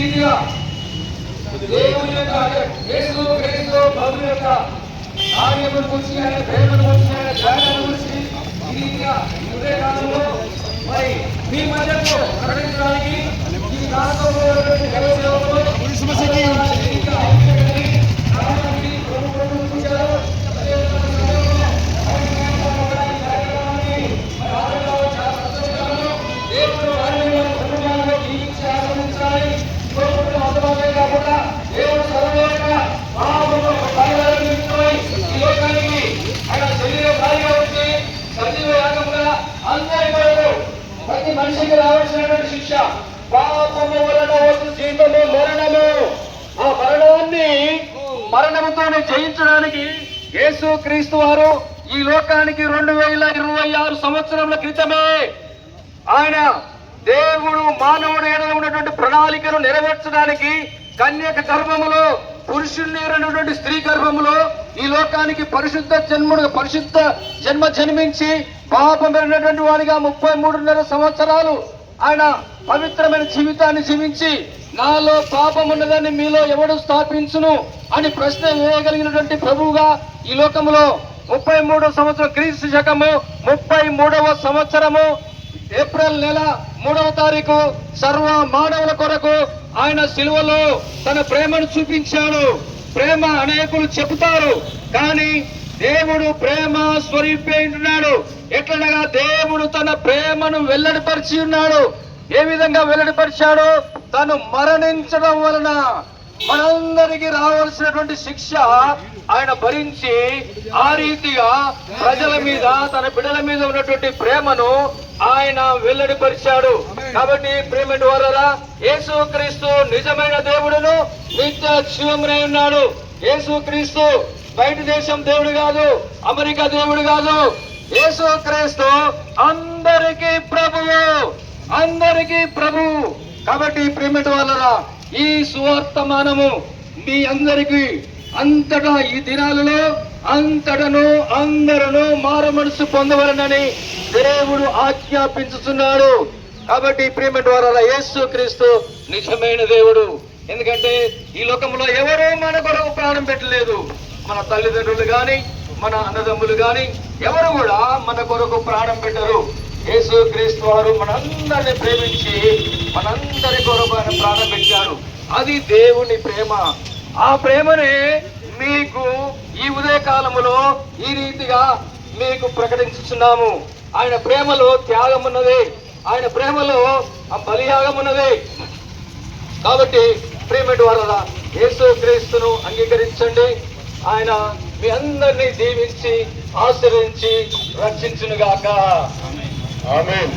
రీతిగా దేవుని యొక్క యేసు క్రీస్తు ప్రభువు యొక్క కార్యమును గురించి ఆయన ప్రేమను గురించి ఆయన త్యాగాన్ని గురించి ఈ రీతిగా ఇదే కాలంలో మరి మీ మధ్యలో ప్రకటించడానికి ఈ రాష్ట్రంలో ప్రతి మనిషికి రావాల్సినటువంటి శిక్ష పాపము వలన వస్తు జీవితము మరణము. ఆ మరణముతోనే జయించడానికి యేసు క్రీస్తు వారు ఈ లోకానికి 2026 సంవత్సరముల క్రితమే ఆయన దేవుడు మానవుడు ఎడల ఉన్నటువంటి ప్రణాళికను నెరవేర్చడానికి కన్యక గర్భములో పురుషుణ్ణి ఎరనటువంటి స్త్రీ గర్భములో ఈ లోకానికి పరిశుద్ధ జన్మ జన్మించి పాపం ఎరిగినటువంటి వాడిగా 33.5 సంవత్సరాలు ఆయన పవిత్రమైన జీవితాన్ని జీవించి నాలో పాపం ఉన్నదాన్ని మీలో ఎవడు స్థాపించును అని ప్రశ్న వేయగలిగినటువంటి ప్రభువుగా ఈ లోకంలో 33వ సంవత్సరం క్రీస్తు శకము 33వ సంవత్సరము ఏప్రిల్ నెల 3వ తారీఖు సర్వ మానవుల కొరకు ఆయన సిలువలో తన ప్రేమను చూపించాడు. ప్రేమ అనేకులు చెబుతారు, కానీ దేవుడు ప్రేమ స్వరూపి ఉన్నాడు. ఎట్లనగా దేవుడు తన ప్రేమను వెల్లడిపరిచి ఉన్నాడు. ఏ విధంగా వెల్లడిపరిచాడు? తను మరణించడం వలన మనందరికీ రావాల్సినటువంటి శిక్ష ఆయన భరించి ఆ రీతిగా ప్రజల మీద తన బిడ్డల మీద ఉన్నటువంటి ప్రేమను ఆయన వెల్లడిపరిచాడు. కాబట్టి ప్రేమ ద్వారా యేసు క్రీస్తు నిజమైన దేవుడును నిత్య జీవమునై ఉన్నాడు. యేసు క్రీస్తు బయట దేశం దేవుడు కాదు, అమెరికా దేవుడు కాదు. యేసు క్రీస్తు అందరికీ ప్రభువు, అందరికీ ప్రభువు. కాబట్టి ప్రేమ ద్వారా ఈ సువర్తమానము మీ అందరికీ అంతటా ఈ దినాలలో అందరూ మారు మనసు పొందవలనని దేవుడు ఆజ్ఞాపించుతున్నాడు. కాబట్టి ప్రేమ ద్వారా యేసు క్రీస్తు నిజమైన దేవుడు. ఎందుకంటే ఈ లోకంలో ఎవరూ మన కొరకు ప్రాణం పెట్టలేదు. మన తల్లిదండ్రులు గాని మన అన్నదమ్ములు గాని ఎవరు కూడా మన కొరకు ప్రాణం పెట్టరు. యేసు క్రీస్తు వారు మనందరిని ప్రేమించి మనందరి కొరకు ఆయన ప్రాణం పెట్టారు. అది దేవుని ప్రేమ. ఆ ప్రేమనే మీకు ఈ ఉదయ కాలములో ఈ రీతిగా మీకు ప్రకటించుతున్నాము. ఆయన ప్రేమలో త్యాగం ఉన్నది, ఆయన ప్రేమలో బలియాగం ఉన్నది. కాబట్టి ప్రేమ ద్వారా యేసు క్రీస్తును అంగీకరించండి. ఆయన మీ అందరినీ దీవించి ఆశీర్వదించి రక్షించునుగాక. ఆమేన్.